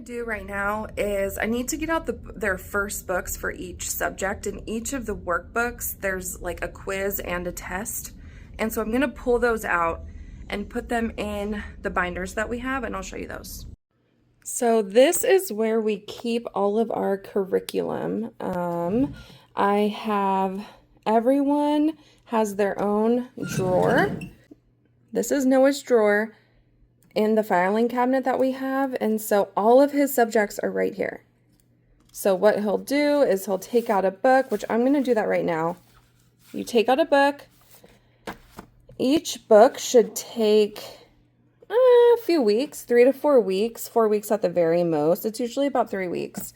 Do right now is I need to get out their first books for each subject. In each of the workbooks there's like a quiz and a test, and so I'm going to pull those out and put them in the binders that we have, and I'll show you those. So this is where we keep all of our curriculum. I have, everyone has their own drawer. This is Noah's drawer in the filing cabinet that we have, and so all of his subjects are right here. So what he'll do is he'll take out a book, which I'm going to do that right now. You take out a book. Each book should take a few weeks, 3 to 4 weeks, 4 weeks at the very most. It's usually about 3 weeks.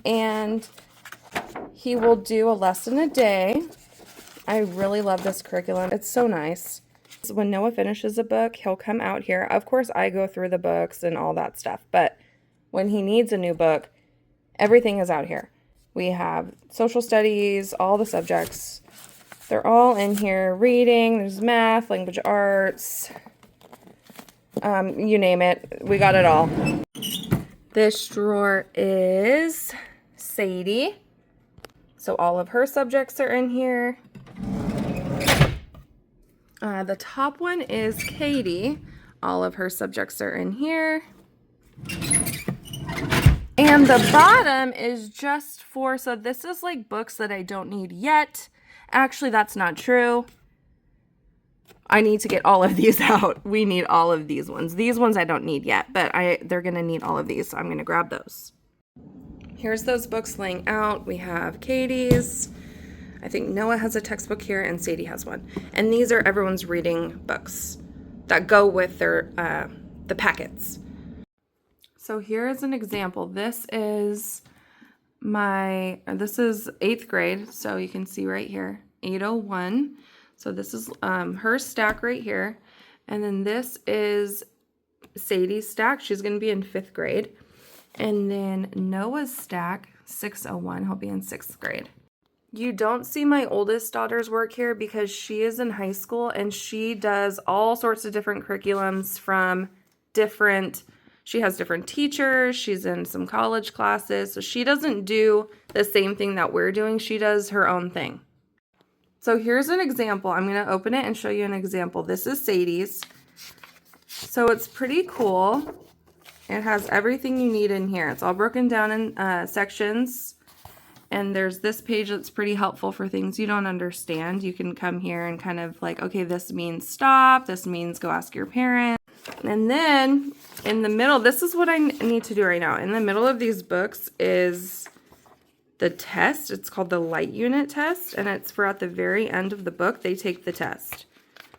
And he will do a lesson a day. I really love this curriculum. It's so nice. When Noah finishes a book, he'll come out here. Of course, I go through the books and all that stuff, but when he needs a new book, everything is out here. We have social studies, all the subjects. They're all in here. Reading, there's math, language arts, you name it. We got it all. This drawer is Sadie. So all of her subjects are in here. The top one is Katie. All of her subjects are in here. And the bottom is just for, so this is like books that I don't need yet. Actually, that's not true. I need to get all of these out. We need all of these ones. These ones I don't need yet, but they're gonna need all of these, so I'm gonna grab those. Here's those books laying out. We have Katie's. I think Noah has a textbook here and Sadie has one. And these are everyone's reading books that go with their the packets. So here is an example. This is 8th grade. So you can see right here, 801. So this is her stack right here. And then this is Sadie's stack. She's going to be in 5th grade. And then Noah's stack, 601. He'll be in 6th grade. You don't see my oldest daughter's work here because she is in high school and she does all sorts of different curriculums from she has different teachers. She's in some college classes. So she doesn't do the same thing that we're doing. She does her own thing. So here's an example. I'm going to open it and show you an example. This is Sadie's. So it's pretty cool. It has everything you need in here. It's all broken down in sections. And there's this page that's pretty helpful for things you don't understand. You can come here and kind of like, okay, this means stop. This means go ask your parent. And then in the middle, this is what I need to do right now. In the middle of these books is the test. It's called the light unit test. And it's for at the very end of the book, they take the test.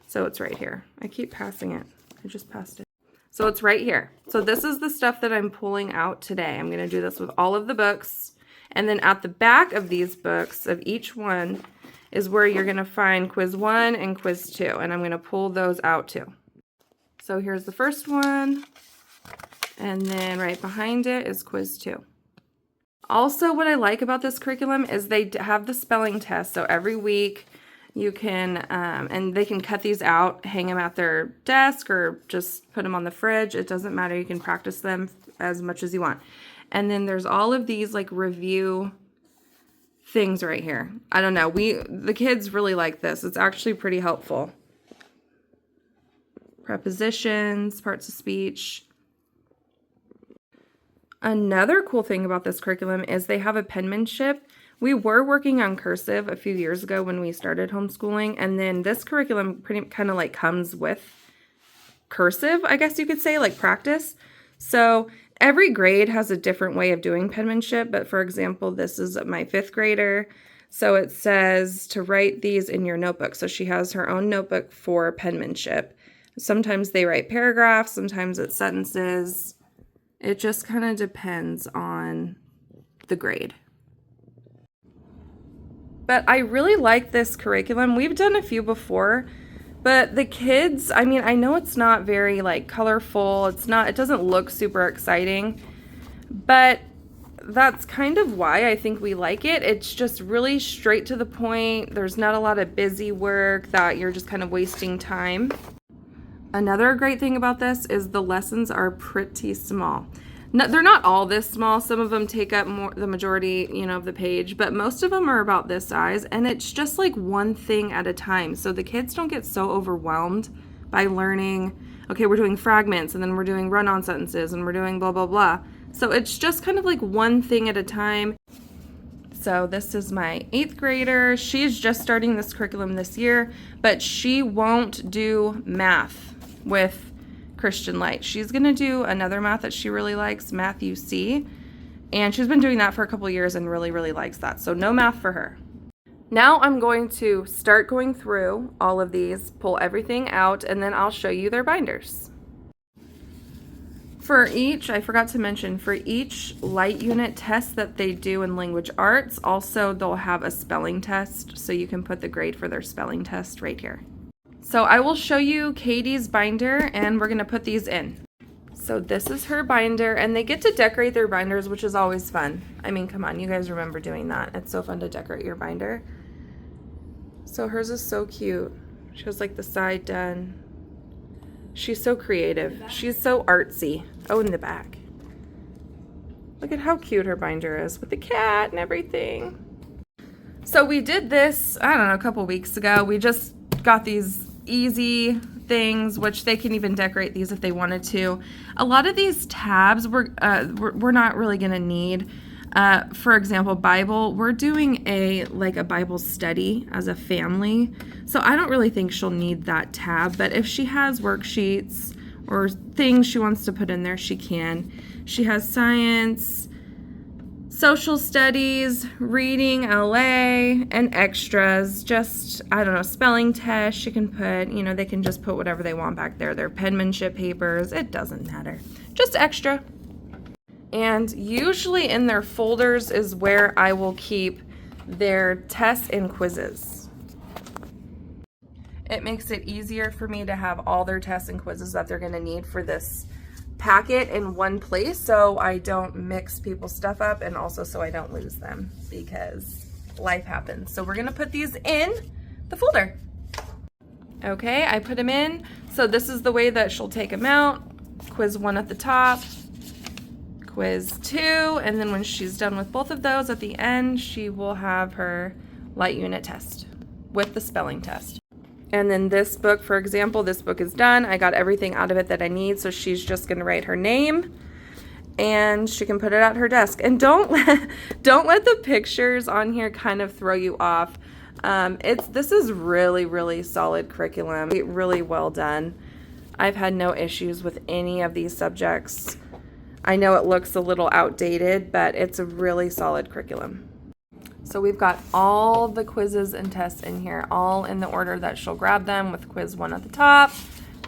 So it's right here. I keep passing it. I just passed it. So it's right here. So this is the stuff that I'm pulling out today. I'm going to do this with all of the books. And then at the back of these books, of each one, is where you're going to find quiz 1 and quiz 2. And I'm going to pull those out too. So here's the first one. And then right behind it is quiz 2. Also, what I like about this curriculum is they have the spelling test. So every week you can, and they can cut these out, hang them at their desk, or just put them on the fridge. It doesn't matter. You can practice them as much as you want. And then there's all of these like review things right here. I don't know. The kids really like this. It's actually pretty helpful. Prepositions, parts of speech. Another cool thing about this curriculum is they have a penmanship. We were working on cursive a few years ago when we started homeschooling, and then this curriculum pretty kind of like comes with cursive, I guess you could say, like practice. So every grade has a different way of doing penmanship, but for example, this is my 5th grader. So it says to write these in your notebook. So she has her own notebook for penmanship. Sometimes they write paragraphs, sometimes it's sentences. It just kind of depends on the grade. But I really like this curriculum. We've done a few before, but the kids, I mean, I know it's not very like colorful. It doesn't look super exciting, but that's kind of why I think we like it. It's just really straight to the point. There's not a lot of busy work that you're just kind of wasting time. Another great thing about this is the lessons are pretty small. No, they're not all this small. Some of them take up the majority, of the page, but most of them are about this size, and it's just like one thing at a time. So the kids don't get so overwhelmed by learning, okay, we're doing fragments, and then we're doing run-on sentences, and we're doing blah, blah, blah. So it's just kind of like one thing at a time. So this is my 8th grader. She's just starting this curriculum this year, but she won't do math with Christian Light. She's going to do another math that she really likes, Math UC, and she's been doing that for a couple years and really, really likes that. So no math for her. Now I'm going to start going through all of these, pull everything out, and then I'll show you their binders. For each, I forgot to mention, for each light unit test that they do in language arts, also they'll have a spelling test, so you can put the grade for their spelling test right here. So I will show you Katie's binder, and we're going to put these in. So this is her binder, and they get to decorate their binders, which is always fun. I mean, come on, you guys remember doing that. It's so fun to decorate your binder. So hers is so cute. She has like the side done. She's so creative. She's so artsy. Oh, in the back. Look at how cute her binder is with the cat and everything. So we did this, I don't know, a couple weeks ago. We just got these easy things, which they can even decorate these if they wanted to. A lot of these tabs we're not really gonna need. For example, Bible, we're doing a Bible study as a family, so I don't really think she'll need that tab, but if she has worksheets or things she wants to put in there, she can. She has science, social studies, reading, LA, and extras, just, I don't know, spelling tests she can put, they can just put whatever they want back there. Their penmanship papers, it doesn't matter. Just extra. And usually in their folders is where I will keep their tests and quizzes. It makes it easier for me to have all their tests and quizzes that they're going to need for this packet in one place, so I don't mix people's stuff up, and also so I don't lose them because life happens. So we're going to put these in the folder. Okay, I put them in. So this is the way that she'll take them out. Quiz 1 at the top. Quiz 2, and then when she's done with both of those at the end, she will have her light unit test with the spelling test. And then this book, for example, this book is done. I got everything out of it that I need, so she's just going to write her name, and she can put it at her desk. And don't let the pictures on here kind of throw you off. This is really, really solid curriculum. Really well done. I've had no issues with any of these subjects. I know it looks a little outdated, but it's a really solid curriculum. So we've got all the quizzes and tests in here, all in the order that she'll grab them, with quiz 1 at the top,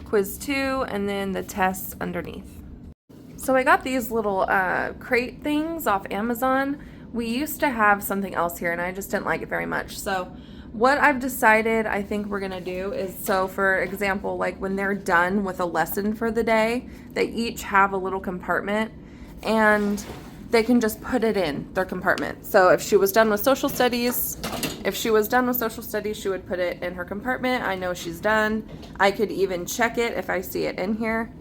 quiz 2, and then the tests underneath. So I got these little crate things off Amazon. We used to have something else here, and I just didn't like it very much. So what I've decided I think we're gonna do is, so for example, like when they're done with a lesson for the day, they each have a little compartment, and they can just put it in their compartment. So if she was done with social studies, she would put it in her compartment. I know she's done. I could even check it if I see it in here.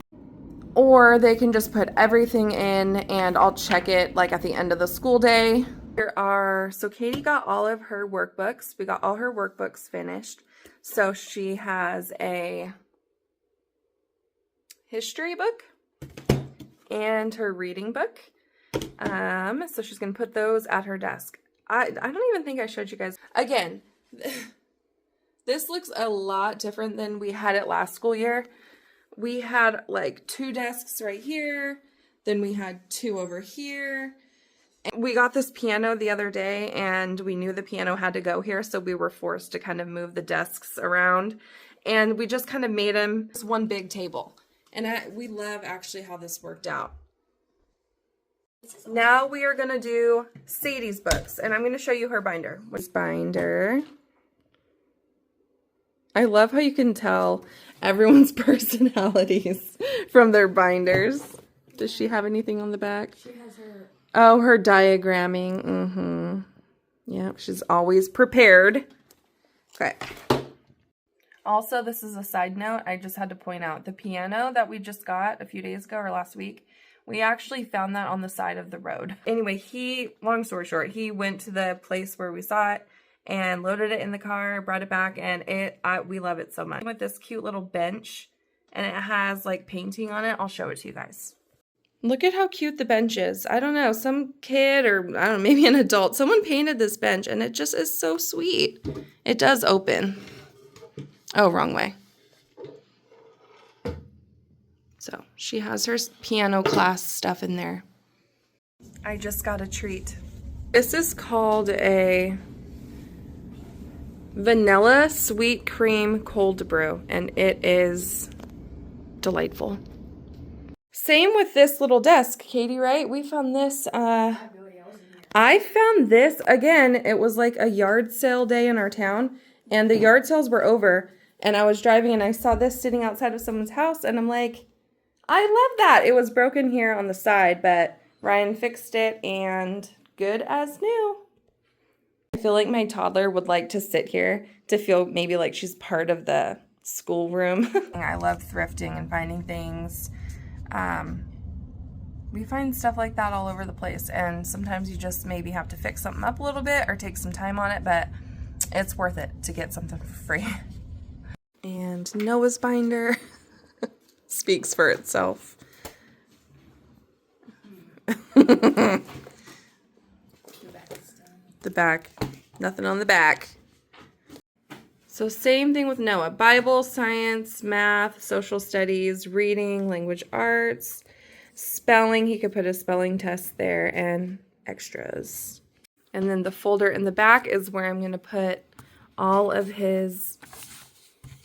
Or they can just put everything in, and I'll check it like at the end of the school day. So Katie got all of her workbooks. We got all her workbooks finished. So she has a history book and her reading book. So she's gonna put those at her desk. I don't even think I showed you guys. Again, this looks a lot different than we had it last school year. We had like 2 desks right here, then we had 2 over here. We got this piano the other day and we knew the piano had to go here, so we were forced to kind of move the desks around, and we just kind of made them one big table. And we love actually how this worked out. Now we are gonna do Sadie's books, and I'm gonna show you her binder. This binder. I love how you can tell everyone's personalities from their binders. Does she have anything on the back? She has her... Oh, her diagramming. Mm-hmm. Yep, she's always prepared. Okay. Also, this is a side note. I just had to point out the piano that we just got a few days ago or last week. We actually found that on the side of the road. Anyway, long story short, he went to the place where we saw it and loaded it in the car, brought it back, and we love it so much. With this cute little bench, and it has like painting on it. I'll show it to you guys. Look at how cute the bench is. I don't know, some kid or I don't know, maybe an adult, someone painted this bench and it just is so sweet. It does open. Oh, wrong way. So she has her piano class stuff in there. I just got a treat. This is called a vanilla sweet cream cold brew, and it is delightful. Same with this little desk, Katie, right? We found this, I found this, again, it was like a yard sale day in our town, and the yard sales were over, and I was driving and I saw this sitting outside of someone's house, and I'm like, I love that. It was broken here on the side, but Ryan fixed it, and good as new. I feel like my toddler would like to sit here to feel maybe like she's part of the schoolroom. I love thrifting and finding things. We find stuff like that all over the place, and sometimes you just maybe have to fix something up a little bit or take some time on it, but it's worth it to get something for free. And Noah's binder speaks for itself. The back, nothing on the back. So same thing with Noah. Bible, science, math, social studies, reading, language arts, spelling. He could put a spelling test there, and extras. And then the folder in the back is where I'm going to put all of his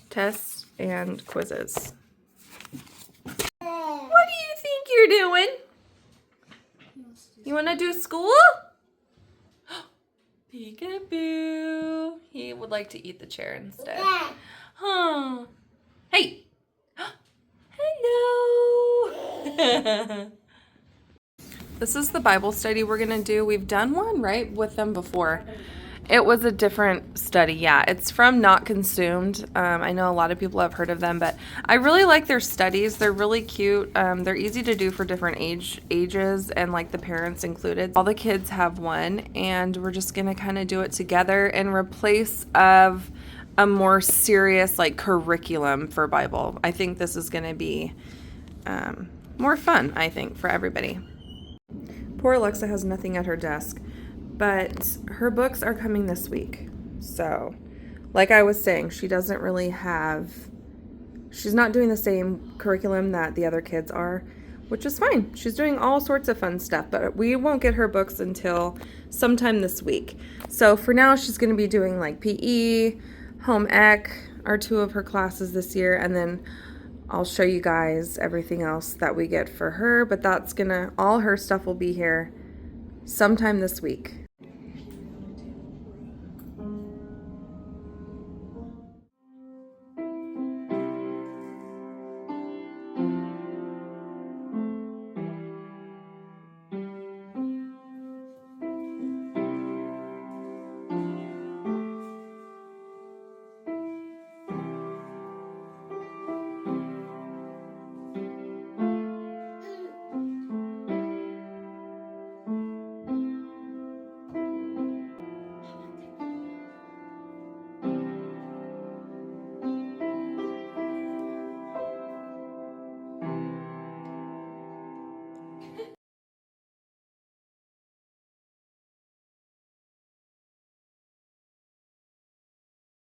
tests and quizzes. What do you think you're doing? You want to do school? Peekaboo. He would like to eat the chair instead. Huh. Hey. Hello. This is the Bible study we're going to do. We've done one, right, with them before. It was a different study, yeah. It's from Not Consumed. I know a lot of people have heard of them, but I really like their studies. They're really cute. They're easy to do for different ages, and like the parents included. All the kids have one, and we're just gonna kind of do it together in replace of a more serious like curriculum for Bible. I think this is gonna be more fun, I think, for everybody. Poor Alexa has nothing at her desk. But her books are coming this week. So, like I was saying, she's not doing the same curriculum that the other kids are, which is fine. She's doing all sorts of fun stuff, but we won't get her books until sometime this week. So for now, she's going to be doing like PE, home ec, are 2 of her classes this year, and then I'll show you guys everything else that we get for her, but all her stuff will be here sometime this week.